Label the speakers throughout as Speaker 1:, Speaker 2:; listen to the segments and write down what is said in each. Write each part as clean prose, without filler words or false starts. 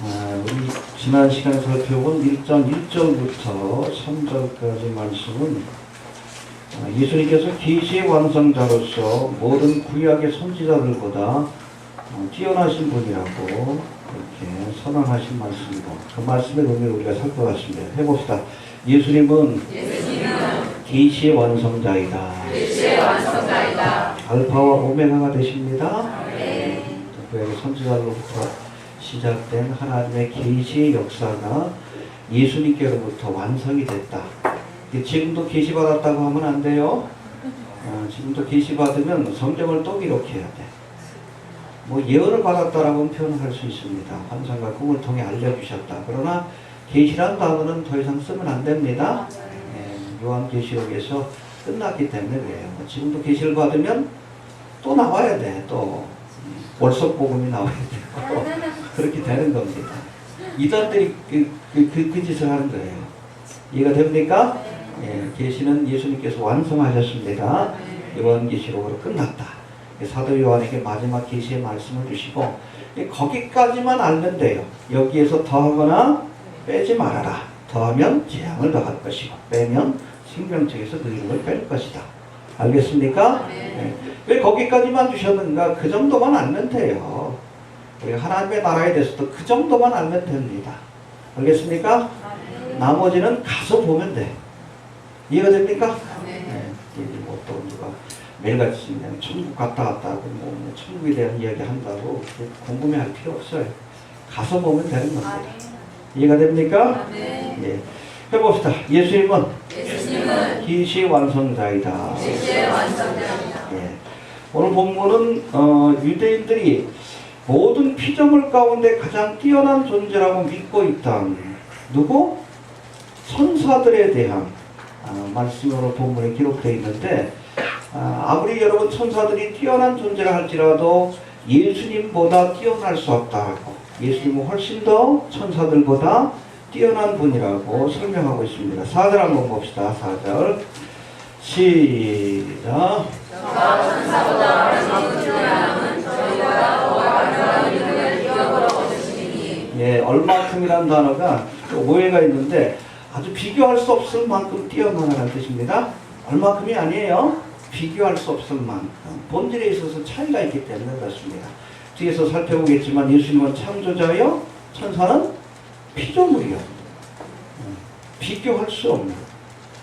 Speaker 1: 우리 지난 시간에 살펴본 1장 1절부터 3절까지 말씀은 예수님께서 계시의 완성자로서 모든 구약의 선지자들보다 뛰어나신 분이라고 이렇게 선언하신 말씀이고, 그 말씀의 의미를 우리가 살펴봤습니다. 해봅시다. 예수님은 계시의 완성자이다. 알파와 오메가가 되십니다. 구약의 선지자로부터 시작된 하나님의 계시의 역사가 예수님께로부터 완성이 됐다. 지금도 계시 받았다고 하면 안 돼요. 지금도 계시 받으면 성경을 또 기록해야 돼. 뭐 예언을 받았다라고 표현할 수 있습니다. 환상과 꿈을 통해 알려주셨다. 그러나 계시란 단어는 더 이상 쓰면 안 됩니다. 요한계시록에서 끝났기 때문에 그래요. 지금도 계시를 받으면 또 나와야 돼. 또 월석복음이 나와야 되고 그렇게 되는 겁니다. 이단들이 그 짓을 하는 거예요. 이해가 됩니까? 계시는 예수님께서 완성하셨습니다. 요한계시록으로 끝났다. 사도 요한에게 마지막 계시의 말씀을 주시고 거기까지만 알면 돼요. 여기에서 더하거나 빼지 말아라. 더하면 재앙을 더할 것이고 빼면 생명책에서 그 이름을 뺄 것이다. 알겠습니까? 왜 거기까지만 주셨는가? 그 정도만 알면 돼요. 우리 하나님의 나라에 대해서도 그 정도만 알면 됩니다. 알겠습니까? 나머지는 가서 보면 돼. 이해가 됩니까? 또 누가 매일같이 그냥 천국 갔다 하고 뭐 천국에 대한 이야기 한다고 궁금해할 필요 없어요. 가서 보면 되는 겁니다. 이해가 됩니까? 예. 해봅시다. 예수님은 계시의 완성자이다. 예. 오늘 본문은 유대인들이 모든 피조물 가운데 가장 뛰어난 존재라고 믿고 있다. 누구? 천사들에 대한 말씀으로 본문에 기록되어 있는데, 아무리 여러분 천사들이 뛰어난 존재라 할지라도 예수님보다 뛰어날 수 없다고, 예수님은 훨씬 더 천사들보다 뛰어난 분이라고 설명하고 있습니다. 4절 한번 봅시다. 4절 시작. 예, 얼마큼이라는 단어가 오해가 있는데 아주 비교할 수 없을 만큼 뛰어나다는 뜻입니다. 얼마큼이 아니에요. 비교할 수 없을 만큼. 본질에 있어서 차이가 있기 때문에 그렇습니다. 뒤에서 살펴보겠지만 예수님은 창조자요, 천사는 피조물이요. 비교할 수 없는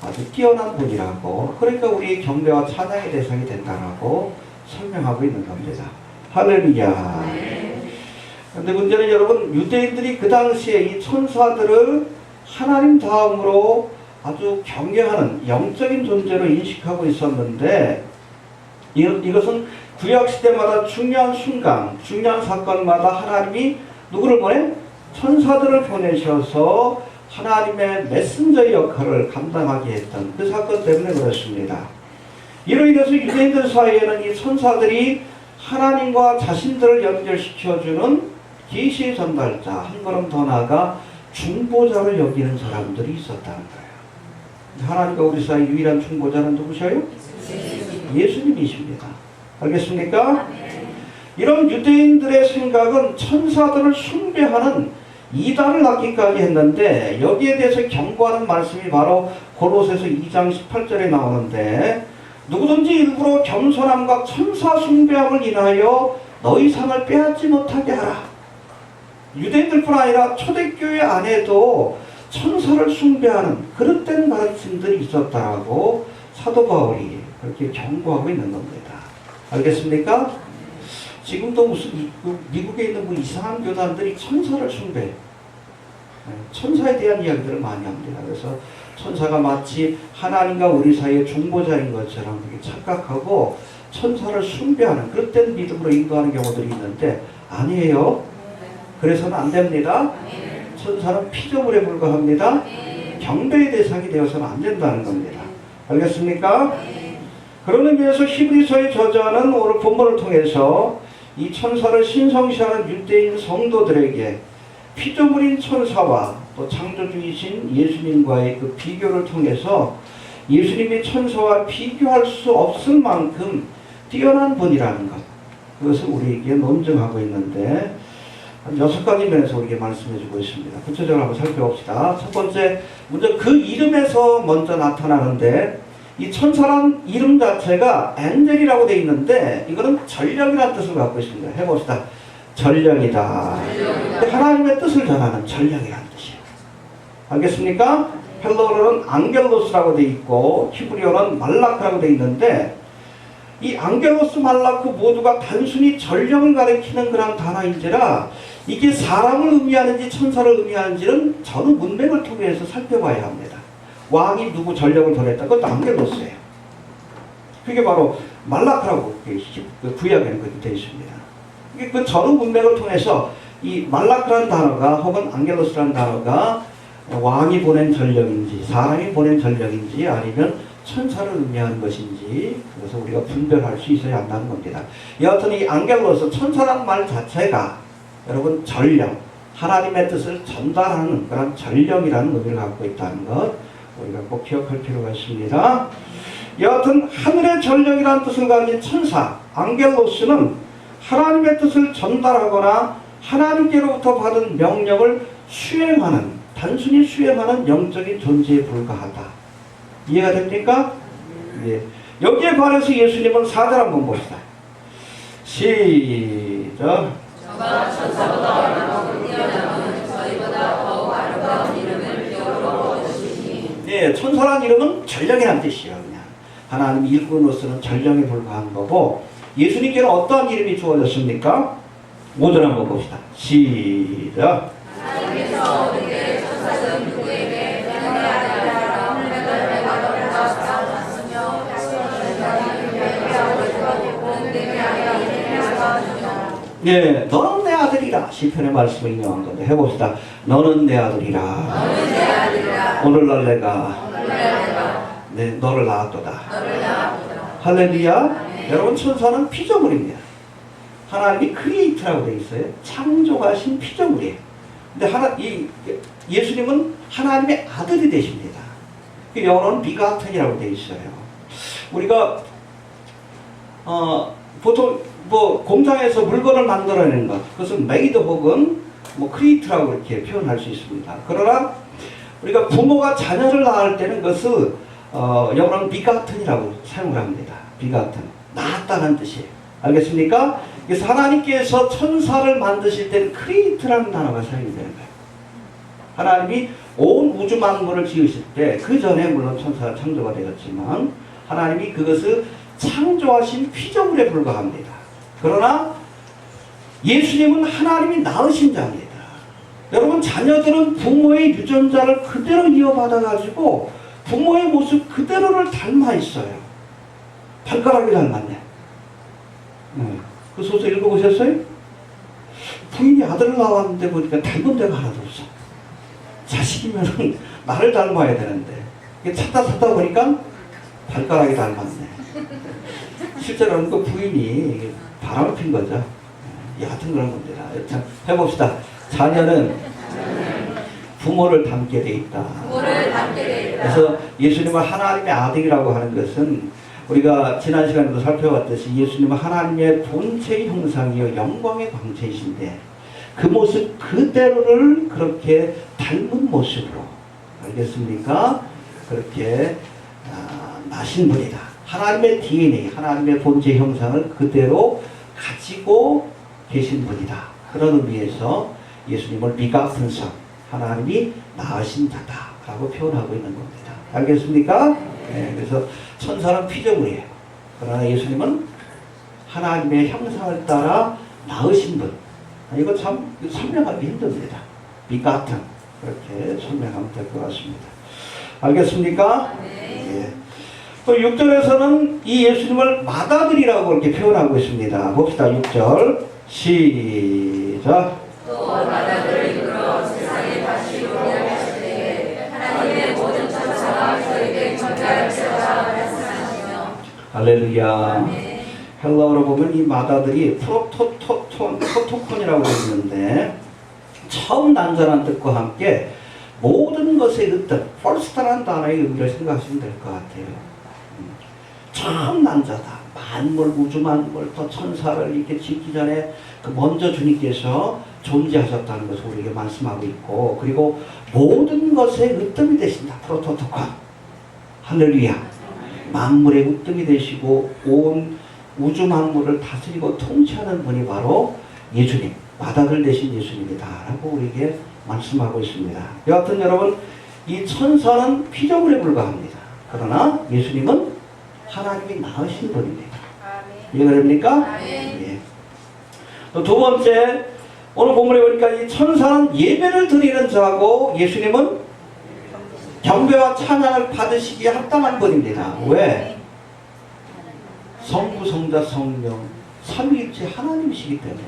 Speaker 1: 아주 뛰어난 분이라고, 그러니까 우리의 경배와 찬양의 대상이 된다라고 설명하고 있는 겁니다. 할렐루야. 근데 문제는 여러분, 유대인들이 그 당시에 이 천사들을 하나님 다음으로 아주 경외하는 영적인 존재로 인식하고 있었는데, 이것은 구약시대마다 중요한 순간, 중요한 사건마다 하나님이 누구를 보내? 천사들을 보내셔서 하나님의 메신저의 역할을 감당하게 했던 그 사건 때문에 그렇습니다. 이로 인해서 유대인들 사이에는 이 천사들이 하나님과 자신들을 연결시켜주는 계시의 전달자, 한 걸음 더 나아가 중보자를 여기는 사람들이 있었다는 거예요. 하나님과 우리 사이 유일한 중보자는 누구셔요? 예수님이십니다. 알겠습니까? 이런 유대인들의 생각은 천사들을 숭배하는 이단을 낳기까지 했는데, 여기에 대해서 경고하는 말씀이 바로 고로새서 2장 18절에 나오는데, 누구든지 일부러 겸손함과 천사 숭배함을 인하여 너희 상을 빼앗지 못하게 하라. 유대인들뿐 아니라 초대교회 안에도 천사를 숭배하는 그릇된 가르침들이 있었다고 사도 바울이 그렇게 경고하고 있는 겁니다. 알겠습니까? 지금도 무슨 미국에 있는 뭐 이상한 교단들이 천사를 숭배, 천사에 대한 이야기들을 많이 합니다. 그래서 천사가 마치 하나님과 우리 사이의 중보자인 것처럼 그렇게 착각하고 천사를 숭배하는 그릇된 믿음으로 인도하는 경우들이 있는데, 아니에요. 그래서는 안 됩니다. 천사는 피조물에 불과합니다. 경배의 대상이 되어서는 안 된다는 겁니다. 알겠습니까? 그런 의미에서 히브리서의 저자는 오늘 본문을 통해서 이 천사를 신성시하는 유대인 성도들에게 피조물인 천사와 또 창조주이신 예수님과의 그 비교를 통해서 예수님이 천사와 비교할 수 없을 만큼 뛰어난 분이라는 것, 그것을 우리에게 논증하고 있는데, 한 6가지 면에서 우리에게 말씀해 주고 있습니다. 구체적으로 한번 살펴봅시다. 첫 번째, 먼저 그 이름에서 먼저 나타나는데, 이 천사란 이름 자체가 엔젤이라고 되어 있는데, 이거는 전령이라는 뜻을 갖고 있습니다. 해봅시다. 전령이다. 하나님의 뜻을 전하는 전령이라는 뜻이에요. 알겠습니까? 헬러어로는 앙겔로스라고 되어 있고, 히브리어는 말라크라고 되어 있는데, 이 앙겔로스, 말라크 모두가 단순히 전령을 가리키는 그런 단어인지라 이게 사람을 의미하는지 천사를 의미하는지는 저는 문맥을 통해서 살펴봐야 합니다. 왕이 누구 전령을 보냈다. 그것도 앙겔로스예요. 그게 바로 말라크라고 구약에는 그렇게 되어 있습니다. 이게 그 전후 문맥을 통해서 이 말라크라는 단어가 혹은 앙겔로스라는 단어가 왕이 보낸 전령인지 사람이 보낸 전령인지 아니면 천사를 의미하는 것인지 그래서 우리가 분별할 수 있어야 한다는 겁니다. 여하튼 이 앙겔로스 천사란 말 자체가 여러분 전령, 하나님의 뜻을 전달하는 그런 전령이라는 의미를 갖고 있다는 것 우리가 꼭 기억할 필요가 있습니다. 여하튼 하늘의 전령이라는 뜻을 가진 천사 앙겔로스는 하나님의 뜻을 전달하거나 하나님께로부터 받은 명령을 수행하는 단순히 수행하는 영적인 존재에 불과하다. 이해가 됩니까? 네. 여기에 관해서 예수님은 4절 한번 봅시다. 시작.
Speaker 2: 저가 천사보다 얼마나 뛰어나면 저희보다 더욱 아름다운 이름을 기업으로 얻으시니.
Speaker 1: 네, 천사란 이름은 전령이라는 뜻이에요. 그냥 하나님이 일꾼으로서는 전령에 불과한 거고 예수님께는 어떠한 이름이 주어졌습니까? 5절 한번 봅시다. 시작.
Speaker 2: 하나님께서 우리에게 천사는 누구에게 편하게 하라 훈련을 내가 쌓아놨으며
Speaker 1: 네, 너는 내 아들이라 시편의 말씀을 인용한 건데 해봅시다. 너는 내 아들이라.
Speaker 2: 너는 내 아들이라.
Speaker 1: 오늘날 내가 네, 너를 낳았도다. 할렐루야. 네. 여러분 천사는 피조물입니다. 하나님이 크리에이트라고 되어 있어요. 창조하신 피조물이에요. 근데 예수님은 하나님의 아들이 되십니다. 그 영어로는 비가튼이라고 되어 있어요. 우리가 보통 공장에서 물건을 만들어내는 것, 그것은 메이드 혹은 크리에이트라고 이렇게 표현할 수 있습니다. 그러나 우리가 부모가 자녀를 낳을 때는 그것을 영어로는 비가튼이라고 사용을 합니다. 비가튼, 낳았다는 뜻이에요. 알겠습니까? 그래서 하나님께서 천사를 만드실 때는 크리에이트라는 단어가 사용이 되는 거예요. 하나님이 온 우주 만물을 지으실 때, 그 전에 물론 천사가 창조가 되었지만 하나님이 그것을 창조하신 피조물에 불과합니다. 그러나 예수님은 하나님이 낳으신 자입니다. 여러분 자녀들은 부모의 유전자를 그대로 이어받아가지고 부모의 모습 그대로를 닮아 있어요. 발가락이 닮았네. 그 소설 읽어보셨어요? 부인이 아들을 낳았는데 보니까 닮은 데가 하나도 없어. 자식이면 나를 닮아야 되는데 찾다 보니까 발가락이 닮았네. 실제로는 그 부인이 바람을 핀 거죠. 여하튼 그런 겁니다. 자, 해봅시다. 자녀는 부모를 닮게 돼 있다. 그래서 예수님은 하나님의 아들이라고 하는 것은 우리가 지난 시간에도 살펴봤듯이 예수님은 하나님의 본체의 형상이요 영광의 광채이신데 그 모습 그대로를 그렇게 닮은 모습으로 알겠습니까? 그렇게 나신 분이다. 하나님의 DNA, 하나님의 본체 형상을 그대로 가지고 계신 분이다. 그런 의미에서 예수님을 비가픈 성, 하나님이 낳으신 자다라고 표현하고 있는 겁니다. 알겠습니까? 네, 그래서 천사는 피조물이에요. 그러나 예수님은 하나님의 형상을 따라 낳으신 분. 이거 참 설명하기 힘듭니다. 비가튼 그렇게 설명하면 될 것 같습니다. 알겠습니까? 네. 또 6절에서는 이 예수님을 맏아들이라고 이렇게 표현하고 있습니다. 봅시다. 6절 시작.
Speaker 2: 또 맏아들을 이끌어 세상에 다시 오게 하실 때에 하나님의 모든 천사가 저에게 경배할지어다 말씀하시며.
Speaker 1: 할렐루야. 헬라어로 보면 이 맏아들이 프로토콘이라고 되어 있는데 처음 난자라는 뜻과 함께 모든 것의 으뜸, first라는 단어의 의미를 생각하시면 될 것 같아요. 처음 난자다. 만물, 우주 만물, 또 천사를 이렇게 짓기 전에 그 먼저 주님께서 존재하셨다는 것을 우리에게 말씀하고 있고, 그리고 모든 것의 으뜸이 되신다. 프로토토카. 할렐루야. 만물의 으뜸이 되시고 온 우주 만물을 다스리고 통치하는 분이 바로 예수님, 맏아들 되신 예수님이다 라고 우리에게 말씀하고 있습니다. 여하튼 여러분, 이 천사는 피조물에 불과합니다. 그러나 예수님은 하나님이 낳으신 분입니다. 이해가 됩니까? 예. 또 두 번째, 오늘 본문에 보니까 이 천사는 예배를 드리는 자고 예수님은 경배와 찬양을 받으시기에 합당한 분입니다. 왜? 성부, 성자, 성령 삼위일체 하나님이시기 때문에.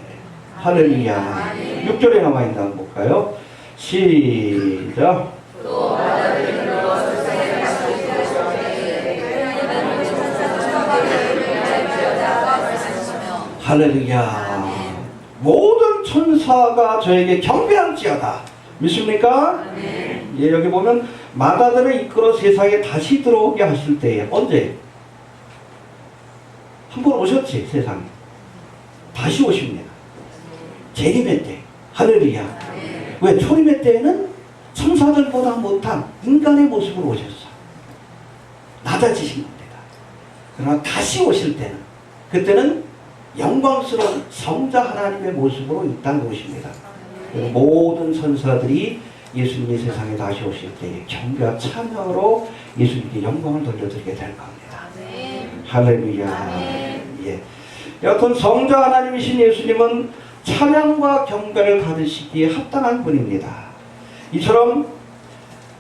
Speaker 1: 할렐루야. 6절에 남아있는 거 한번 볼까요? 시작. 할렐루야. 모든 천사가 저에게 경배할지어다. 믿습니까? 예, 여기 보면 맏아들을 이끌어 세상에 다시 들어오게 하실 때에, 언제? 한 번 오셨지, 세상에. 다시 오십니다. 재림의 때. 할렐루야. 왜? 초림의 때에는 천사들보다 못한 인간의 모습으로 오셨어. 낮아지신 겁니다. 그러나 다시 오실 때는, 그때는 영광스러운 성자 하나님의 모습으로 이 땅에 오십니다. 모든 천사들이 예수님이 세상에 다시 오실 때에 경배와 찬양으로 예수님께 영광을 돌려드리게 될 겁니다. 할렐루야. 예. 여튼 성자 하나님이신 예수님은 찬양과 경배를 받으시기에 합당한 분입니다. 이처럼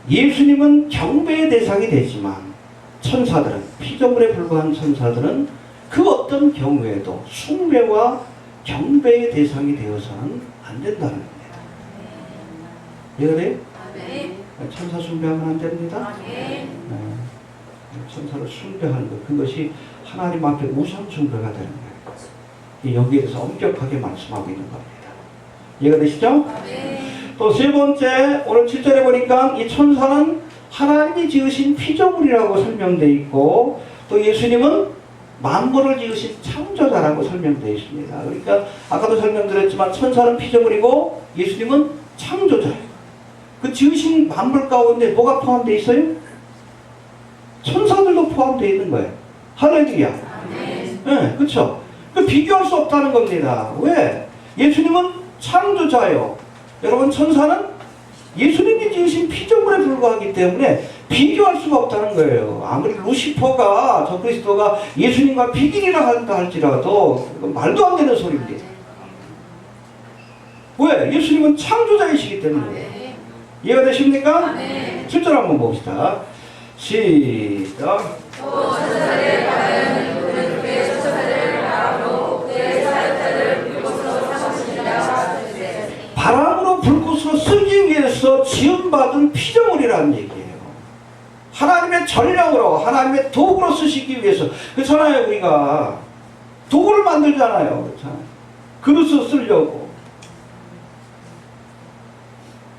Speaker 1: 예수님은 경배의 대상이 되지만 천사들은, 피조물에 불과한 천사들은 그 어떤 경우에도 숭배와 경배의 대상이 되어서는 안 된다는 겁니다. 왜 그래요? 천사 숭배하면 안 됩니다. 천사를 숭배하는 것, 그것이 하나님 앞에 우상 숭배가 되는 거예요. 여기에 대해서 엄격하게 말씀하고 있는 겁니다. 이해가 되시죠? 또 세 번째, 오늘 7절에 보니까 이 천사는 하나님이 지으신 피조물이라고 설명되어 있고, 또 예수님은 만물을 지으신 창조자라고 설명되어 있습니다. 그러니까 아까도 설명드렸지만 천사는 피조물이고 예수님은 창조자예요. 그 지으신 만물 가운데 뭐가 포함되어 있어요? 천사들도 포함되어 있는 거예요. 할렐루야. 네, 그렇죠. 그 비교할 수 없다는 겁니다. 왜? 예수님은 창조자예요. 여러분, 천사는 예수님이 지으신 피조물에 불과하기 때문에 비교할 수가 없다는 거예요. 아무리 루시퍼가, 저 그리스도가 예수님과 비교를 한다 할지라도 말도 안 되는 소리입니다. 왜? 예수님은 창조자이시기 때문에. 이해가 되십니까? 7절 한번 봅시다. 시작. 바람으로 불꽃으로 쓰기 위해서 지음받은 피조물이라는 얘기예요. 하나님의 전령으로, 하나님의 도구로 쓰시기 위해서. 그렇잖아요. 우리가 도구를 만들잖아요. 그렇잖아요. 그릇을 쓰려고.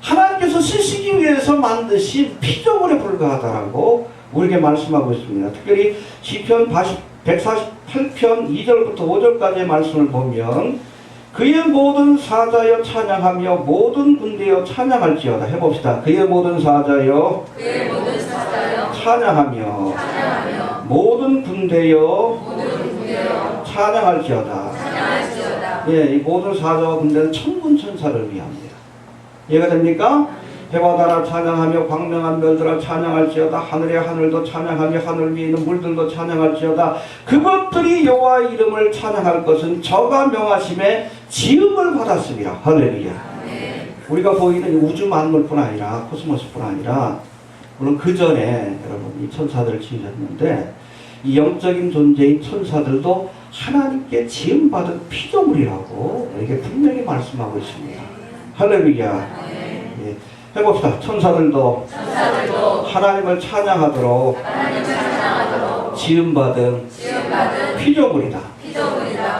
Speaker 1: 하나님께서 쓰시기 위해서 만드신 피조물에 불과하다라고 우리에게 말씀하고 있습니다. 특별히 시편 148편 2절부터 5절까지의 말씀을 보면, 그의 모든 사자여 찬양하며 모든 군대여 찬양할지어다. 해봅시다. 그의 모든 사자여 찬양하며 모든 군대여 찬양할지어다. 예, 이 모든 사자와 군대는 천군 천사를 위합니다. 이해가 됩니까? 해와 달아 찬양하며 광명한 별들아 찬양할지어다. 하늘의 하늘도 찬양하며 하늘 위에 있는 물들도 찬양할지어다. 그것들이 여호와의 이름을 찬양할 것은 저가 명하심에 지음을 받았습니다. 할렐루야. 우리가 보이는 우주 만물뿐 아니라 코스모스뿐 아니라, 물론 그 전에 여러분 이 천사들을 지으셨는데, 이 영적인 존재인 천사들도 하나님께 지음받은 피조물이라고 이렇게 분명히 말씀하고 있습니다. 할렐루야. 예. 해봅시다. 천사들도 하나님을 찬양하도록 지음받은 피조물이다.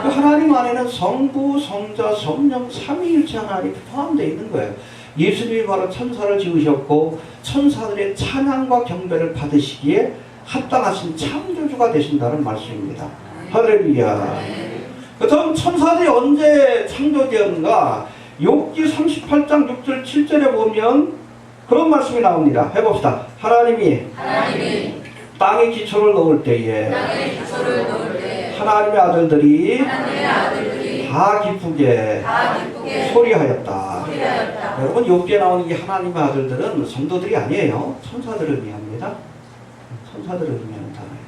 Speaker 1: 그 하나님 안에는 성부, 성자, 성령, 삼위일체 하나님이 포함되어 있는 거예요. 예수님이 바로 천사를 지으셨고 천사들의 찬양과 경배를 받으시기에 합당하신 창조주가 되신다는 말씀입니다. 할렐루야. 그럼 천사들이 언제 창조되었는가? 욥기 38장 6절 7절에 보면 그런 말씀이 나옵니다. 해봅시다. 하나님이 땅에 기초를 놓을 때에 하나님의 아들들이 다 기쁘게 소리하였다. 여러분, 욥기에 나오는 이 하나님의 아들들은 성도들이 아니에요. 천사들을 의미합니다. 천사들을 의미하는 단어예요.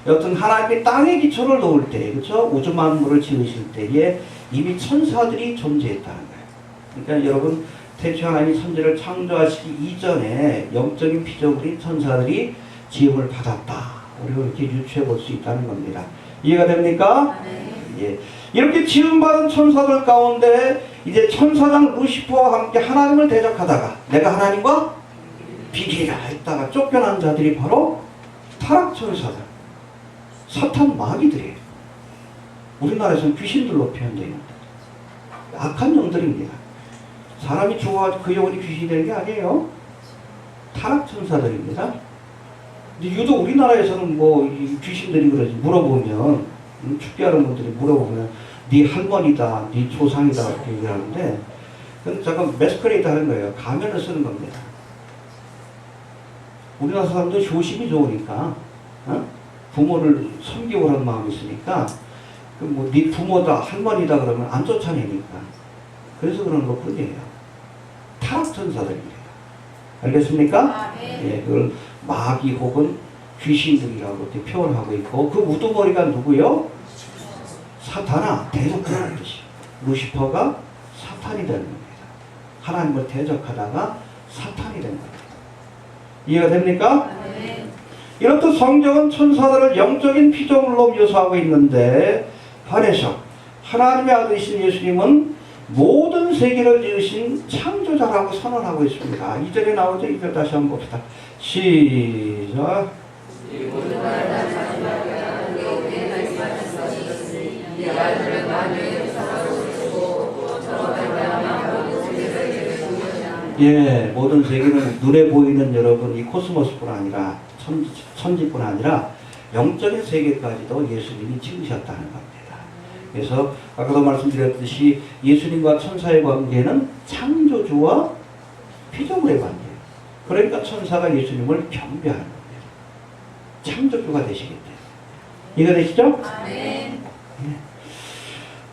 Speaker 1: 여튼 하나님이 땅에 기초를 놓을 때, 그렇죠? 우주 만물을 지으실 때에 이미 천사들이 존재했다는 거예요. 그러니까 여러분, 태초 하나님이 천지를 창조하시기 이전에 영적인 피조물인 천사들이 지음을 받았다. 우리가 이렇게 유추해 볼 수 있다는 겁니다. 이해가 됩니까? 예. 이렇게 지음받은 천사들 가운데 이제 천사장 루시퍼와 함께 하나님을 대적하다가 내가 하나님과 비기라 했다가 쫓겨난 자들이 바로 타락천사들, 사탄 마귀들이에요. 우리나라에서는 귀신들로 표현되어 있는데 악한 영들입니다. 사람이 죽어가지고 그 영혼이 귀신이 되는 게 아니에요. 타락천사들입니다. 근데 유독 우리나라에서는 뭐 귀신들이 그러지 물어보면 축제하는 분들이 물어보면 네 할머니다, 네 조상이다 이렇게 얘기하는데 근데 잠깐 매스크레이드 하는 거예요. 가면을 쓰는 겁니다. 우리나라 사람들 조심이 좋으니까 부모를 섬기고 하는 마음이 있으니까 뭐 네 부모다 할머니다 그러면 안 쫓아내니까 그래서 그런 것뿐이에요. 타락천사들입니다. 알겠습니까? 예, 그걸 마귀 혹은 귀신들이라고 이렇게 표현하고 있고 그 우두머리가 누구요? 사탄아, 대적하는 뜻이에요. 루시퍼가 사탄이 되는 겁니다. 하나님을 대적하다가 사탄이 된 겁니다. 이해가 됩니까? 이렇듯 성경은 천사들을 영적인 피조물로 묘사하고 있는데 반해서 하나님의 아들이신 예수님은 모든 세계를 지으신 창조자라고 선언하고 있습니다. 2절에 나오죠? 2절 다시 한번 봅시다. 시작. 예, 모든 세계는 눈에 보이는 여러분 이 코스모스뿐 아니라 천지뿐 아니라 영적인 세계까지도 예수님이 지으셨다는 겁니다. 그래서 아까도 말씀드렸듯이 예수님과 천사의 관계는 창조주와 피조물의 관계예요. 그러니까 천사가 예수님을 경배하는 겁니다. 창조주가 되시기 때문에. 이해가 되시죠? 네.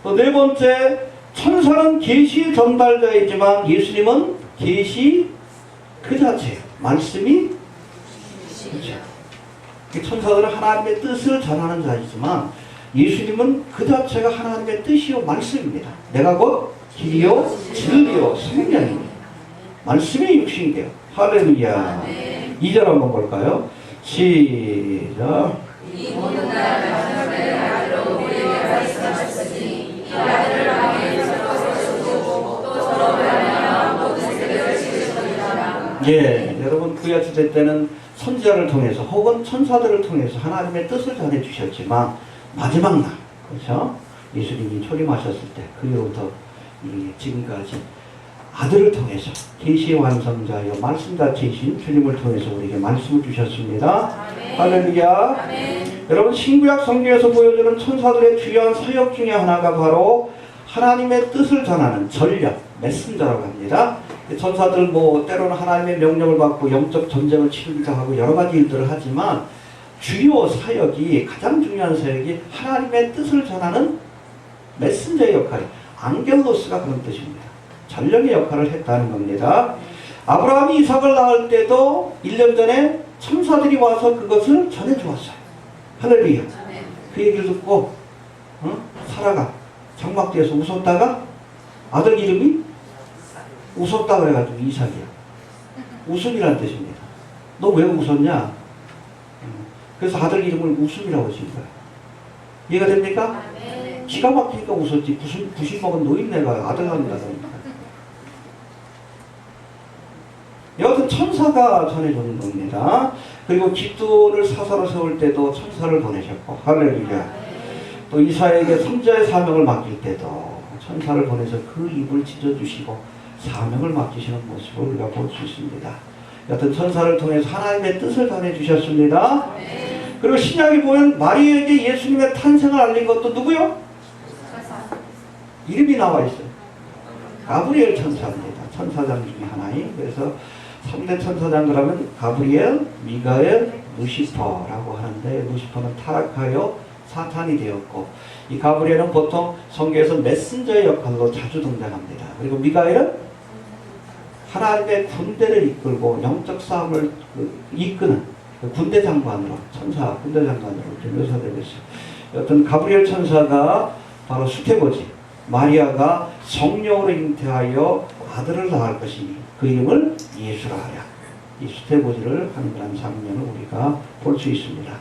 Speaker 1: 또 네 번째, 천사는 계시의 전달자이지만 예수님은 계시 그 자체예요. 말씀이 그렇죠. 천사들은 하나님의 뜻을 전하는 자이지만 예수님은 그 자체가 하나님의 뜻이요 말씀입니다. 내가 곧 길이요 진리요 생명입니다. 말씀이 육신이 돼요. 할렐루야. 2절 한번 볼까요? 시작. 이 모든 나라를 아들로 우리에게 말씀하셨으니 이 아들을 왕의 서로 세우고 또 서로 말하며 모든 세계를 지으시리라. 예, 여러분 구약 시대 때는 선지자를 통해서 혹은 천사들을 통해서 하나님의 뜻을 전해 주셨지만 마지막 날, 그렇죠? 예수님이 초림하셨을 때 그 이후부터 지금까지 아들을 통해서 계시의 완성자여 말씀 자체이신 주님을 통해서 우리에게 말씀을 주셨습니다. 할렐루야. 여러분 신구약 성경에서 보여주는 천사들의 주요한 사역 중에 하나가 바로 하나님의 뜻을 전하는 전력, 메신저라고 합니다. 천사들 뭐 때로는 하나님의 명령을 받고 영적 전쟁을 치르기도 하고 여러 가지 일들을 하지만 주요 사역이 가장 중요한 사역이 하나님의 뜻을 전하는 메신저의 역할이 앙겔로스가 그런 뜻입니다. 전령의 역할을 했다는 겁니다. 아브라함이 이삭을 낳을 때도 1년 전에 천사들이 와서 그것을 전해주었어요. 할렐루야. 그 얘기를 듣고 사라가 장막대에서 웃었다가 아들 이름이 웃었다 그래가지고 이삭이야. 웃음이라는 뜻입니다. 너 왜 웃었냐? 그래서 아들 이름을 웃음이라고 지은 거야. 이해가 됩니까? 기가 막히니까 웃었지. 부심 먹은 노인네가 아들 낳는다니까. 여하튼 천사가 전해주는 겁니다. 그리고 기도를 사사로 세울 때도 천사를 보내셨고 할렐루야. 또 이사야에게 선지자의 사명을 맡길 때도 천사를 보내서 그 입을 찢어주시고 사명을 맡기시는 모습을 우리가 볼 수 있습니다. 여하튼 천사를 통해서 하나님의 뜻을 전해주셨습니다. 그리고 신약에 보면 마리아에게 예수님의 탄생을 알린 것도 누구요? 이름이 나와 있어요. 가브리엘 천사입니다. 천사장 중에 하나인. 그래서 3대 천사장 그러면 가브리엘, 미가엘, 루시퍼라고 하는데 루시퍼는 타락하여 사탄이 되었고 이 가브리엘은 보통 성경에서 메신저의 역할로 자주 등장합니다. 그리고 미가엘은 하나님의 군대를 이끌고 영적 싸움을 이끄는 군대 장관으로 천사 군대 장관으로 이렇게 묘사되고 있어요. 어떤 가브리엘 천사가 바로 수태보지 마리아가 성령으로 잉태하여 아들을 낳을 것이니 그 이름을 예수라 하랴. 이 수태보지를 하는 그런 장면을 우리가 볼 수 있습니다.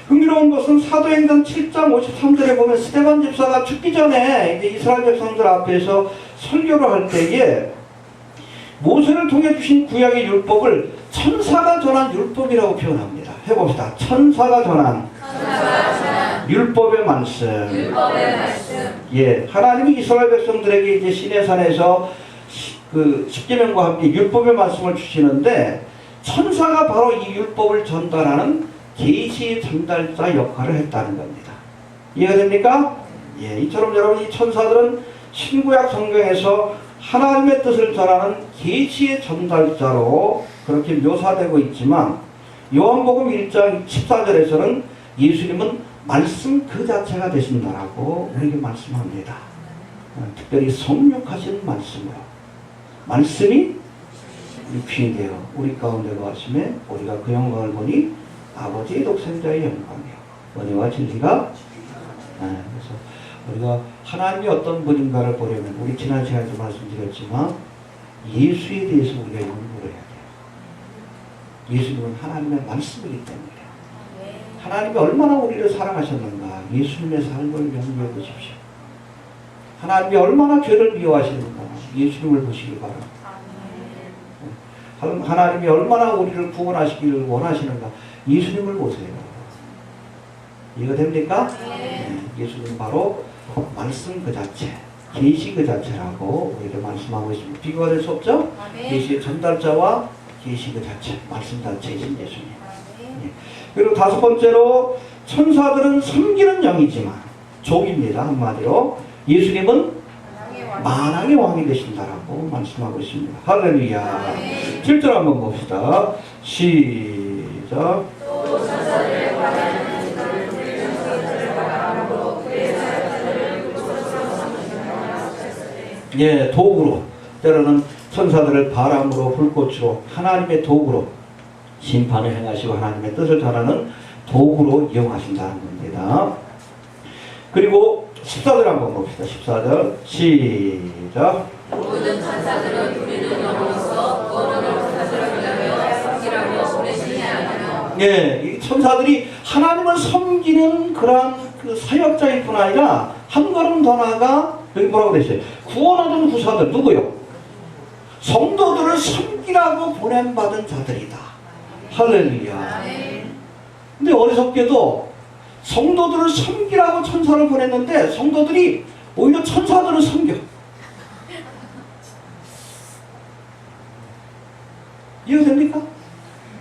Speaker 1: 흥미로운 것은 사도행전 7장 53절에 보면 스데반 집사가 죽기 전에 이제 이스라엘 백성들 앞에서 설교를 할 때에 모세를 통해 주신 구약의 율법을 천사가 전한 율법이라고 표현합니다. 해봅시다. 천사가 전한 율법의 말씀. 예, 하나님이 이스라엘 백성들에게 이제 시내산에서 그 십계명과 함께 율법의 말씀을 주시는데 천사가 바로 이 율법을 전달하는 계시의 전달자 역할을 했다는 겁니다. 이해가 됩니까? 예, 이처럼 여러분 이 천사들은 신구약 성경에서 하나님의 뜻을 전하는 계시의 전달자로 그렇게 묘사되고 있지만 요한복음 1장 14절에서는 예수님은 말씀 그 자체가 되신다라고 우리에게 말씀합니다. 특별히 성육하신 말씀으로 말씀이 육신이 되어 우리 가운데 거하심에 우리가 그 영광을 보니 아버지의 독생자의 영광이요 은혜와 진리가 그래서 우리가 하나님이 어떤 분인가를 보려면 우리 지난 시간에도 말씀드렸지만 예수에 대해서 우리가 연구를 해야 돼요. 예수님은 하나님의 말씀이기 때문에 하나님이 얼마나 우리를 사랑하셨는가 예수님의 삶을 연구해 보십시오. 하나님이 얼마나 죄를 미워하시는가 예수님을 보시기 바랍니다. 하나님이 얼마나 우리를 구원하시기를 원하시는가 예수님을 보세요. 이해가 됩니까? 네. 예수님은 바로 말씀 그 자체, 계시 그 자체라고 우리에게 말씀하고 있습니다. 비교가 될 수 없죠? 계시의 전달자와 계시 그 자체, 말씀 자체이신 예수님. 네. 그리고 다섯 번째로 천사들은 섬기는 영이지만 종입니다. 한마디로 예수님은 만왕의 왕이 되신다라고 말씀하고 있습니다. 할렐루야. 7절 한번 봅시다. 시작. 예, 도구로 때로는 천사들을 바람으로 불꽃으로 하나님의 도구로 심판을 행하시고 하나님의 뜻을 전하는 도구로 이용하신다는 겁니다. 그리고 14절 한번 봅시다. 14절 시작.
Speaker 2: 모든 천사들은 우리는 영으로서 언어를 천사들을 위하여 섬기라고 보내시지 않으며
Speaker 1: 예, 이 천사들이 하나님을 섬기는 그러한 그 사역자일 뿐 아니라 한 걸음 더 나아가 여기 뭐라고 되어 있어요? 구원하던 후사들 누구요? 성도들을 섬기라고 보냄받은 자들이다. 할렐루야. 근데 어리석게도 성도들을 섬기라고 천사를 보냈는데 성도들이 오히려 천사들을 섬겨. 이해가 됩니까?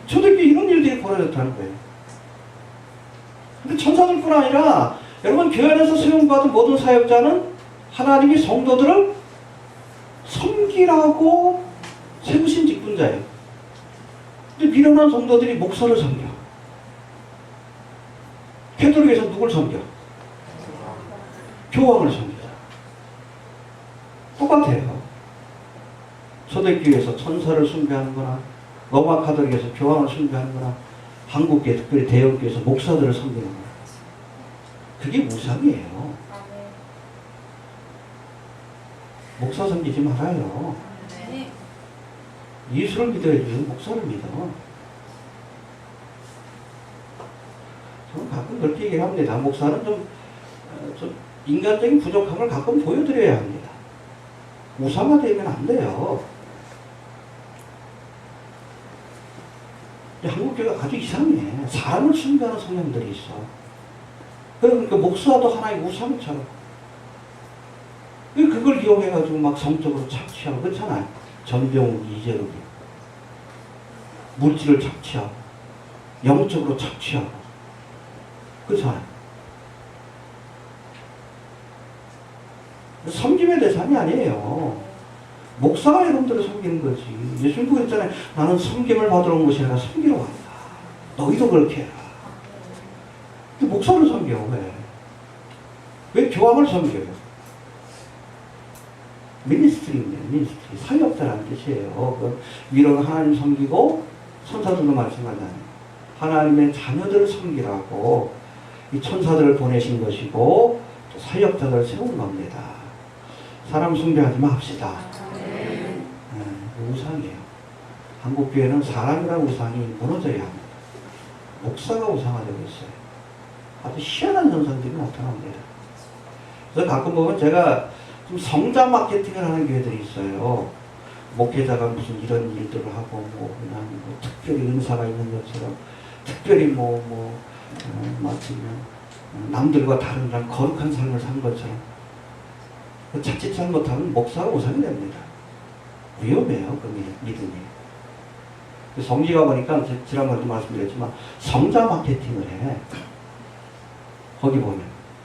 Speaker 1: 초대교회 이런 일들이 벌어졌다는 거예요. 근데 천사들뿐 아니라 여러분 교회 안에서 수용받은 모든 사역자는 하나님이 성도들을 섬기라고 세우신 직분자예요. 근데 미련한 성도들이 목사를 섬겨. 캐톨릭에서 누굴 섬겨? 교황을 섬겨. 똑같아요. 초대교회에서 천사를 숭배하는 거나 로마 카톨릭에서 교황을 숭배하는 거나 한국교회 특별히 대형교회에서 목사들을 섬기는 거나 그게 무상이에요. 목사 섬기지 말아요. 예수를 믿어야지 목사를 믿어. 저는 가끔 그렇게 얘기를 합니다. 목사는 좀 인간적인 부족함을 가끔 보여드려야 합니다. 우상화되면 안 돼요. 한국교회가 아주 이상해. 사람을 숭배하는 성향들이 있어. 그러니까 목사도 하나의 우상처럼. 그걸 이용해가지고 막 성적으로 착취하고 그렇잖아요. 전병 이재욱이 물질을 착취하고 영적으로 착취하고 그렇잖아요. 섬김의 대상이 아니에요. 목사가 여러분들을 섬기는 거지. 예수님 그랬잖아요. 나는 섬김을 받으러 온 것이 아니라 섬기러 왔다. 너희도 그렇게 해라. 근데 목사를 섬겨. 왜? 왜 교황을 섬겨요? 미니스트리입니다. 미니스트리. 사역자라는 뜻이에요. 그 위로는 하나님 섬기고 천사들도 말씀하잖아요. 하나님의 자녀들을 섬기라고 이 천사들을 보내신 것이고 또 사역자들을 세운 겁니다. 사람 숭배하지 맙시다. 우상이에요. 한국교회는 사람이라는 우상이 무너져야 합니다. 목사가 우상화 되고 있어요. 아주 희한한 현상들이 나타납니다. 그래서 가끔 보면 제가 좀 성자 마케팅을 하는 교회들이 있어요. 목회자가 무슨 이런 일들을 하고 뭐 그냥 뭐 특별히 은사가 있는 것처럼 특별히 마치 남들과 다른 그런 거룩한 삶을 산 것처럼 자칫 잘못하면 목사가 우상이 됩니다. 위험해요, 그 믿음이. 성지가 보니까 지난번에도 말씀드렸지만 성자 마케팅을 해. 거기 보면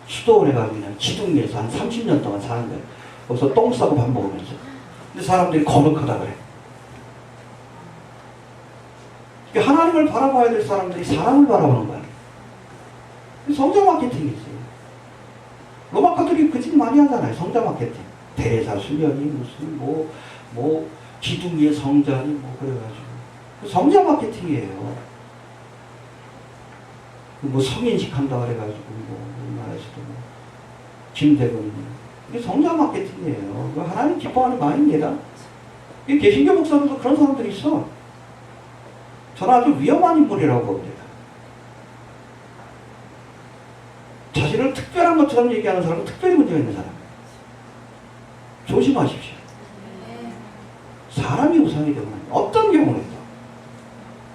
Speaker 1: 수도원에 가면 그냥 기둥위에서 한 30년 동안 사는 거예요. 거기서 똥 싸고 밥 먹으면서. 근데 사람들이 거룩하다 그래. 하나님을 바라봐야 될 사람들이 사람을 바라보는 거야. 성자 마케팅이지. 로마 카톨릭 그 짓 많이 하잖아요. 성자 마케팅. 대사 수련이 무슨 기둥 위에 성자니 그래가지고. 성자 마케팅이에요. 성인식 한다 그래가지고 우리나라에서도 김대건. 이게 성자 마케팅이에요. 하나님 기뻐하는 마음입니다. 개신교 목사들도 그런 사람들이 있어. 저는 아주 위험한 인물이라고 봅니다. 자신을 특별한 것처럼 얘기하는 사람은 특별히 문제가 있는 사람. 조심하십시오. 사람이 우상이 되면 어떤 경우에도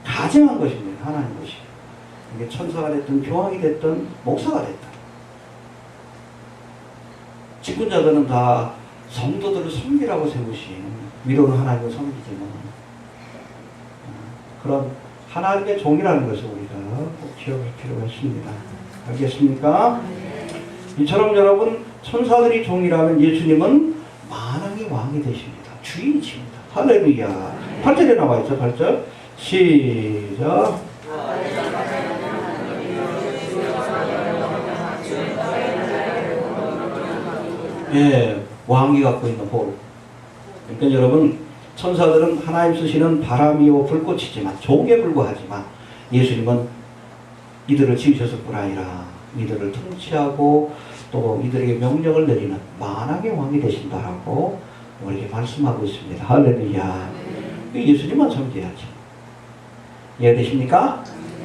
Speaker 1: 가증한 것입니다. 하나님 것이. 이게 천사가 됐든 교황이 됐든 목사가 됐든 직분자들은 다 성도들을 섬기라고 세우신 위로는 하나님을 섬기지만 그런 하나님의 종이라는 것을 우리가 꼭 기억할 필요가 있습니다. 알겠습니까? 이처럼 여러분 천사들이 종이라면 예수님은 만왕의 왕이 되십니다. 주인이십니다. 할렐루야. 8절에 나와 있죠. 8절 시작. 예, 왕이 갖고 있는 볼. 그러니까 여러분 천사들은 하나님 쓰시는 바람이요 불꽃이지만 종에 불과하지만 예수님은 이들을 지으셨을 뿐 아니라 이들을 통치하고 또 이들에게 명령을 내리는 만왕의 왕이 되신다라고 우리에게 말씀하고 있습니다. 할렐루야. 예수님만 섬겨야지. 이해되십니까?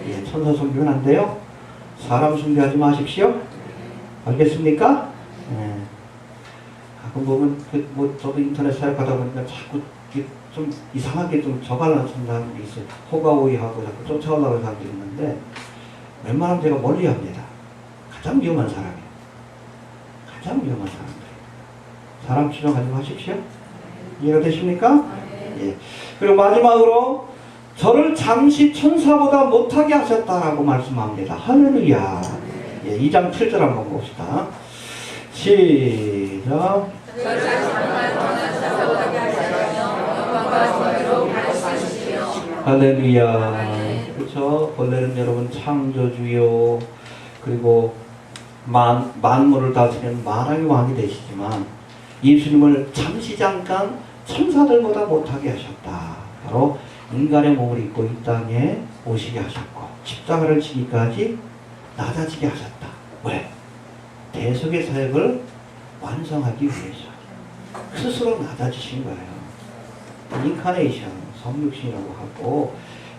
Speaker 1: 예, 천사 섬기면 안 돼요. 사람 섬기하지 마십시오. 알겠습니까? 예. 가끔 보면 저도 인터넷 사역하다 보니까 자꾸 좀 이상하게 좀 저갈라는 사람들이 있어요. 호가호위하고 자꾸 쫓아오려고 하는 사람들이 있는데 웬만하면 제가 멀리합니다. 가장 위험한 사람이에요. 가장 위험한 사람들. 사람 추정하지 마십시오. 이해가 되십니까? 예. 그리고 마지막으로 저를 잠시 천사보다 못하게 하셨다라고 말씀합니다. 할렐루야. 예, 2장 7절 한번 봅시다. 시작. 할렐루야. 그렇죠. 본래는 여러분 창조주요 그리고 만물을 다스리는 만왕의 왕이 되시지만 예수님을 잠시 잠깐 천사들보다 못하게 하셨다. 바로 인간의 몸을 입고 이 땅에 오시게 하셨고 십자가를 지기까지 낮아지게 하셨다. 왜? 대속의 사역을 완성하기 위해서 스스로 낮아지신 거예요. 인카네이션, 성육신이라고 하고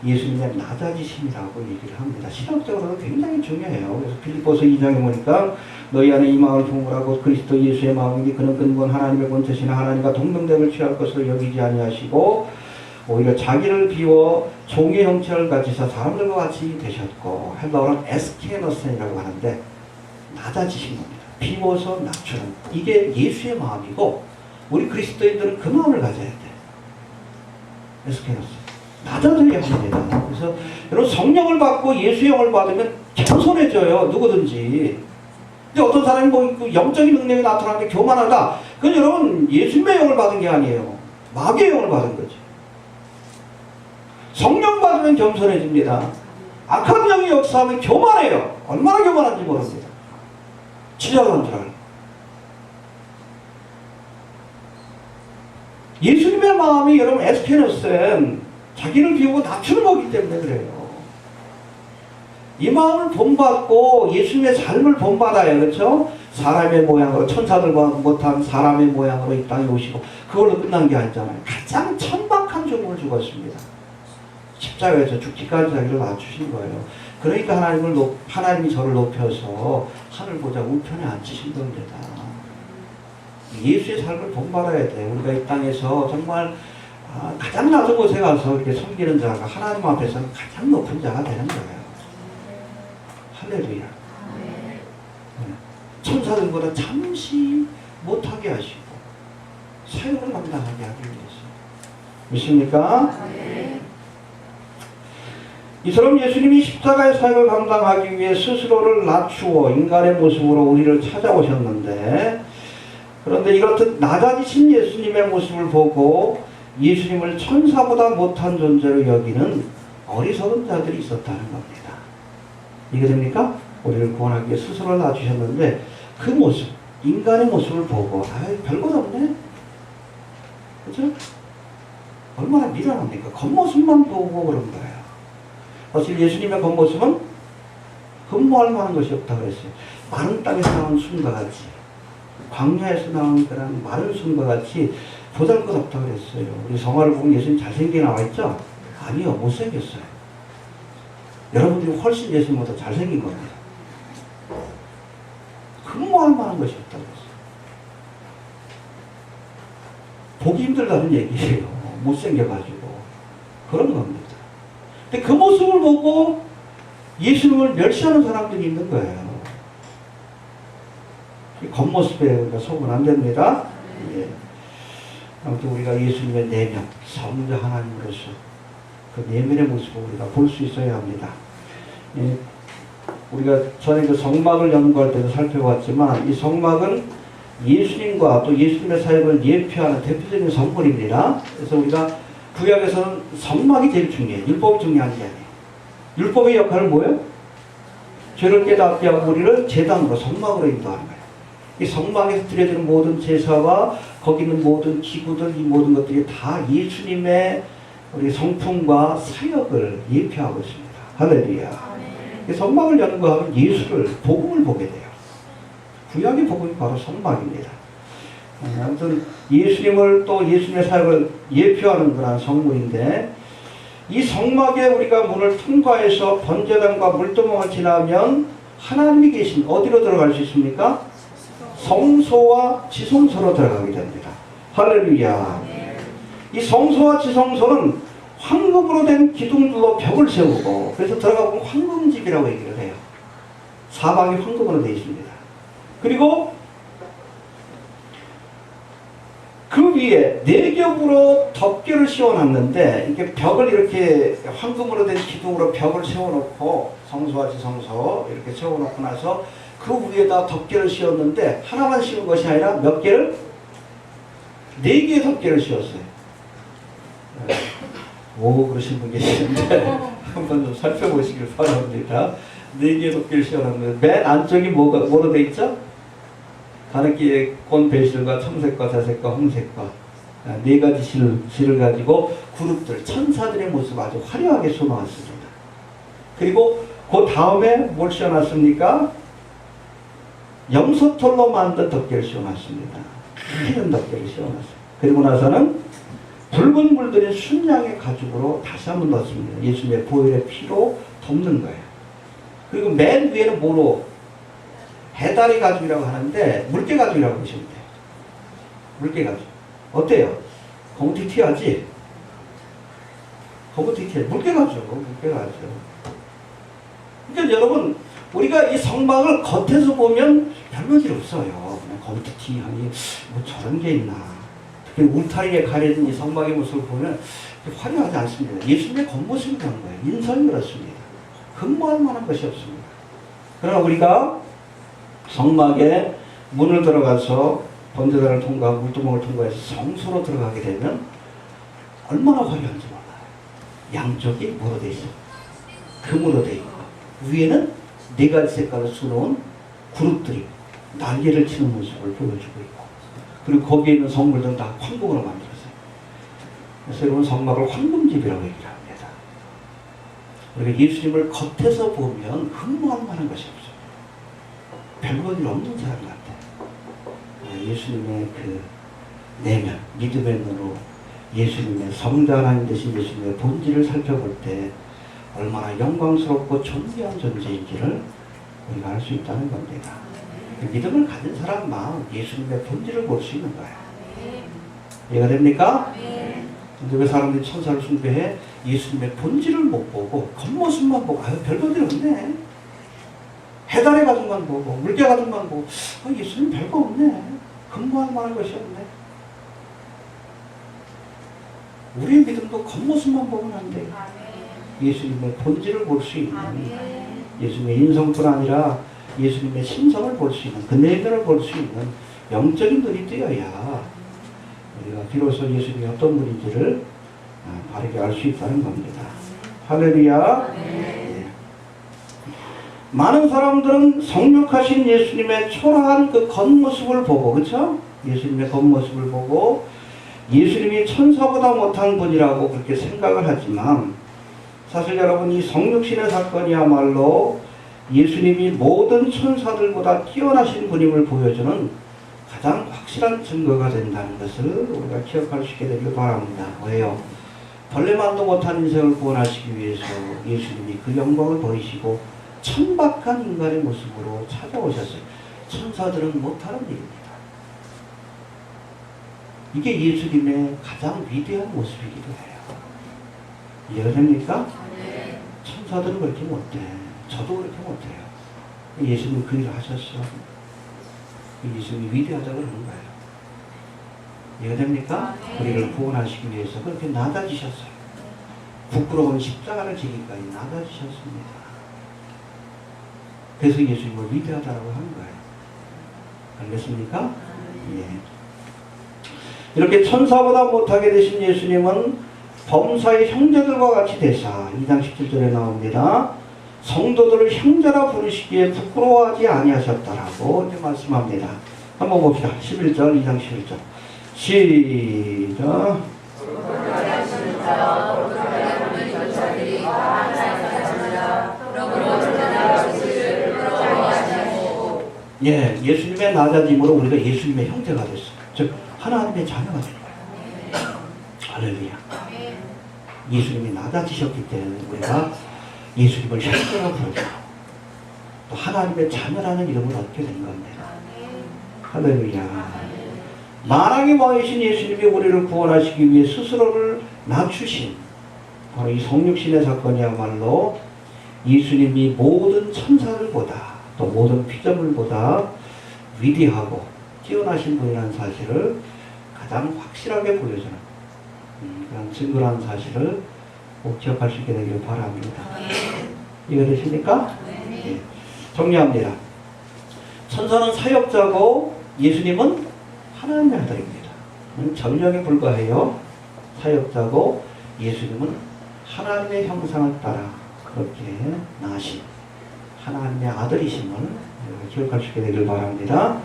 Speaker 1: 예수님의 낮아지심이라고 얘기를 합니다. 신학적으로도 굉장히 중요해요. 그래서 빌립보서 2장에 보니까 너희 안에 이 마음을 품으라고 그리스도 예수의 마음이니 그는 근본 하나님의 본체시나 하나님과 동등됨을 취할 것으로 여기지 아니하시고 오히려 자기를 비워 종의 형체를 가지사 사람들과 같이 되셨고 헬라어는 에스케노센이라고 하는데 낮아지신 겁니다. 비워서 낮추는 이게 예수의 마음이고 우리 그리스도인들은 그 마음을 가져야 돼. 에스케노센 낮아져야 합니다. 그래서 여러분 성령을 받고 예수의 영을 받으면 겸손해져요. 누구든지. 근데 어떤 사람이 영적인 능력이 나타나는데 교만하다. 그건 여러분 예수님의 영을 받은 게 아니에요. 마귀의 영을 받은 거죠. 성령 받으면 겸손해집니다. 악한 영이 역사하면 교만해요. 얼마나 교만한지 모릅니다. 지저분한 줄 알고. 예수님의 마음이 여러분 에스케노스는 자기를 비우고 낮추는 거기 때문에 그래요. 이 마음을 본받고 예수님의 삶을 본받아야, 그렇죠? 사람의 모양으로, 천사들과 못한 사람의 모양으로 이 땅에 오시고 그걸로 끝난 게 아니잖아요. 가장 천박한 죽음을 죽었습니다. 십자가에서 죽기까지 자기를 낮추신 거예요. 그러니까 하나님이 저를 높여서 하늘 보좌 우편에 앉히신 겁니다. 예수의 삶을 본받아야 돼. 우리가 이 땅에서 정말 가장 낮은 곳에 가서 이렇게 섬기는 자가 하나님 앞에서는 가장 높은 자가 되는 거예요. 할렐루야. 천사들보다 잠시 못하게 하시고 사역을 감당하게 하기 위해서. 믿습니까? 이처럼 예수님이 십자가의 사역을 감당하기 위해 스스로를 낮추어 인간의 모습으로 우리를 찾아오셨는데, 그런데 이렇듯 낮아지신 예수님의 모습을 보고 예수님을 천사보다 못한 존재로 여기는 어리석은 자들이 있었다는 겁니다. 이해됩니까? 우리를 구원하기 위해 스스로를 낮추셨는데 그 모습, 인간의 모습을 보고 별것 없네? 그죠? 얼마나 미련합니까? 겉모습만 보고 그런 거예요. 사실 예수님의 겉모습은 흠모할 만한 것이 없다고 그랬어요. 마른 땅에서 나온 순과 같이, 광야에서 나온 그런 마른 순과 같이 보잘것없다고 그랬어요. 우리 성화를 보면 예수님 잘생기게 나와 있죠? 아니요, 못생겼어요. 여러분들이 훨씬 예수님보다 잘생긴 겁니다. 흠모할 만한 것이 없다고 그랬어요. 보기 힘들다는 얘기예요. 못생겨가지고. 그런 겁니다. 근데 그 모습을 보고 예수님을 멸시하는 사람들이 있는 거예요. 겉모습에 우리가 속으면 안 됩니다. 예. 아무튼 우리가 예수님의 내면, 성자 하나님으로서 그 내면의 모습을 우리가 볼 수 있어야 합니다. 예. 우리가 전에 그 성막을 연구할 때도 살펴봤지만 이 성막은 예수님과 또 예수님의 사역을 예표하는 대표적인 성물입니다. 그래서 우리가 구약에서는 성막이 제일 중요해요. 율법이 중요한 게 아니에요. 율법의 역할은 뭐예요? 죄를 깨닫게 하고 우리를 제단으로, 성막으로 인도하는 거예요. 이 성막에서 드려지는 모든 제사와 거기 있는 모든 기구들, 이 모든 것들이 다 예수님의 우리 성품과 사역을 예표하고 있습니다. 할렐루야. 성막을 연구하면 예수를, 복음을 보게 돼요. 구약의 복음이 바로 성막입니다. 아무튼 예수님을 또 예수님의 사역을 예표하는 그런 성물인데, 이 성막에 우리가 문을 통과해서 번제단과 물두멍을 지나면 하나님이 계신 어디로 들어갈 수 있습니까? 성소와 지성소로 들어가게 됩니다. 할렐루야. 이 성소와 지성소는 황금으로 된 기둥들로 벽을 세우고, 그래서 들어가보면 황금집이라고 얘기를 해요. 사방이 황금으로 되어 있습니다. 그리고 그 위에 네 겹으로 덮개를 씌워놨는데, 이렇게 벽을 이렇게 황금으로 된 기둥으로 벽을 세워놓고, 성소와 지성소 이렇게 세워놓고 나서 그 위에다 덮개를 씌웠는데, 하나만 씌운 것이 아니라 몇 개를? 네 개의 덮개를 씌웠어요. 오, 그러신 분 계시는데 한번 좀 살펴보시길 바랍니다. 네 개의 덮개를 씌워놨는데 맨 안쪽이 뭐로 돼 있죠? 가느끼의 꽃 배실과 청색과 자색과 홍색과 네 가지 실을 가지고 그룹들, 천사들의 모습 아주 화려하게 쏘놓았습니다. 그리고 그 다음에 뭘 씌워놨습니까? 염소털로 만든 덮개를 씌워놨습니다. 큰 덮개를 씌워놨어요. 그리고 나서는 붉은 물들인 순양의 가죽으로 다시 한번 넣었습니다. 예수님의 보혈의 피로 덮는 거예요. 그리고 맨 위에는 뭐로? 해다리 가죽이라고 하는데 물개 가죽이라고 보시면 돼요. 물개 가죽. 어때요? 거무튀튀하지? 거무튀튀해. 물개 가죽. 물개 가죽. 그러니까 여러분, 우리가 이 성막을 겉에서 보면 별볼일 없어요. 그냥 거무튀튀하니 뭐 저런 게 있나. 특히 울타리에 가려진 이 성막의 모습을 보면 화려하지 않습니다. 예수님의 겉모습이 그런 거예요. 인성이 그렇습니다. 흠모할 만한 것이 없습니다. 그러나 우리가 성막에 문을 들어가서 번제단을 통과하고 물두멍을 통과해서 성소로 들어가게 되면 얼마나 화려한지 몰라요. 양쪽이 뭐로 돼 있어? 금으로 돼 있고 위에는 네 가지 색깔을 수놓은 그룹들이 날개를 치는 모습을 보여주고 있고 그리고 거기에 있는 성물들은 다 황금으로 만들었어요. 그래서 여러분 성막을 황금집이라고 얘기를 합니다. 우리가 예수님을 겉에서 보면 흠모할 만한 것이 없어요. 별볼일 없는 사람 같아요. 예수님의 그 내면, 믿음의 눈으로 예수님의 성자 하나님 되신 예수님의 본질을 살펴볼 때 얼마나 영광스럽고 존귀한 존재인지를 우리가 알 수 있다는 겁니다. 믿음을 가진 사람만 예수님의 본질을 볼 수 있는 거예요. 이해가 됩니까? 근데 왜 사람들이 천사를 숭배해? 예수님의 본질을 못 보고 겉모습만 보고 아유 별볼일 없네. 해달의 가슴만 보고 물개 가슴만 보고 예수님 별거 없네. 근거할 만한 것이 없네. 우리의 믿음도 겉모습만 보면 안 돼요. 예수님의 본질을 볼 수 있는 예수님의 인성뿐 아니라 예수님의 심성을 볼 수 있는 그 내면을 볼 수 있는 영적인 눈이 뜨여야 우리가 비로소 예수님이 어떤 분인지를 바르게 알 수 있다는 겁니다. 할렐루야. 많은 사람들은 성육하신 예수님의 초라한 그 겉모습을 보고 그렇죠? 예수님의 겉모습을 보고 예수님이 천사보다 못한 분이라고 그렇게 생각을 하지만 사실 여러분 이 성육신의 사건이야말로 예수님이 모든 천사들보다 뛰어나신 분임을 보여주는 가장 확실한 증거가 된다는 것을 우리가 기억할 수 있게 되길 바랍니다. 왜요? 벌레만도 못한 인생을 구원하시기 위해서 예수님이 그 영광을 버리시고 천박한 인간의 모습으로 찾아오셨어요. 천사들은 못하는 일입니다. 이게 예수님의 가장 위대한 모습이기도 해요. 이해가 됩니까? 천사들은 그렇게 못해. 저도 그렇게 못해요. 예수님 그 일을 하셨어. 예수님이 위대하다고 그러는 거예요. 이해가 됩니까? 우리를 구원하시기 위해서 그렇게 낮아지셨어요. 부끄러운 십자가를 지기까지 낮아지셨습니다. 그래서 예수님을 위대하다고 하는 거예요. 알겠습니까? 예. 이렇게 천사보다 못하게 되신 예수님은 범사의 형제들과 같이 되사 2장 17절에 나옵니다. 성도들을 형제라 부르시기에 부끄러워하지 아니하셨다라고 이제 말씀합니다. 한번 봅시다. 11절 2장 11절 시작. 예, 예수님의 낮아짐으로 우리가 예수님의 형제가 됐어요. 즉 하나님의 자녀가 된 거예요. 할렐루야. 예수님이 낮아지셨기 때문에 우리가 예수님을 형제라 부르고 또 하나님의 자녀라는 이름을 얻게 된 겁니다. 할렐루야. 만왕의 왕이신 예수님이 우리를 구원하시기 위해 스스로를 낮추신 바로 이 성육신의 사건이야말로 예수님이 모든 천사들보다 또 모든 피조물보다 위대하고 뛰어나신 분이라는 사실을 가장 확실하게 보여주는 그런 증거라는 사실을 꼭 기억할 수 있게 되기를 바랍니다. 이해되십니까? 네. 정리합니다. 천사는 사역자고 예수님은 하나님의 아들입니다. 전령에 불과해요. 사역자고 예수님은 하나님의 형상을 따라 그렇게 나신 하나님의 아들이심을 기억할 수 있게 되길 바랍니다.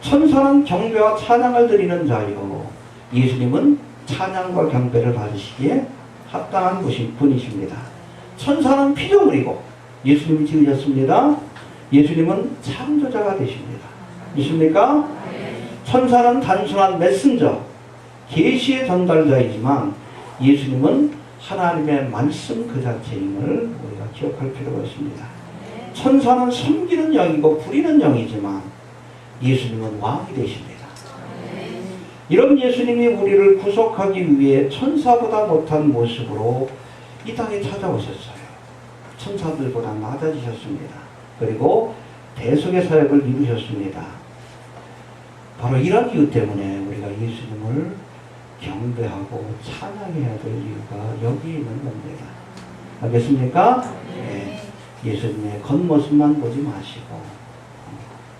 Speaker 1: 천사는 경배와 찬양을 드리는 자요 예수님은 찬양과 경배를 받으시기에 합당한 분이십니다. 천사는 피조물이고 예수님이 지으셨습니다. 예수님은 창조자가 되십니다. 있습니까? 천사는 단순한 메신저, 계시의 전달자이지만 예수님은 하나님의 말씀 그 자체임을 우리가 기억할 필요가 있습니다. 천사는 섬기는 영이고 부리는 영이지만 예수님은 왕이 되십니다. 이런 예수님이 우리를 구속하기 위해 천사보다 못한 모습으로 이 땅에 찾아오셨어요. 천사들보다 낮아지셨습니다. 그리고 대속의 사역을 이루셨습니다. 바로 이런 이유 때문에 우리가 예수님을 경배하고 찬양해야 될 이유가 여기 있는 겁니다. 알겠습니까? 네. 예수님의 겉모습만 보지 마시고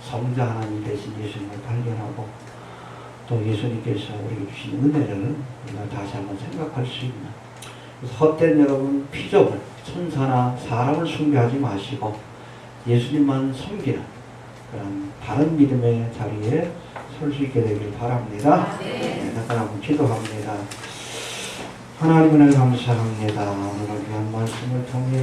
Speaker 1: 성자 하나님 되신 예수님을 발견하고 또 예수님께서 우리에게 주신 은혜를 우리가 다시 한번 생각할 수 있는, 그래서 헛된 여러분 피조물, 천사나 사람을 숭배하지 마시고 예수님만 섬기는 그런 바른 믿음의 자리에 설 수 있게 되길 바랍니다. 네, 잠깐 한번 기도합니다. 하나님 은혜 감사합니다. 오늘 귀한 말씀을 통해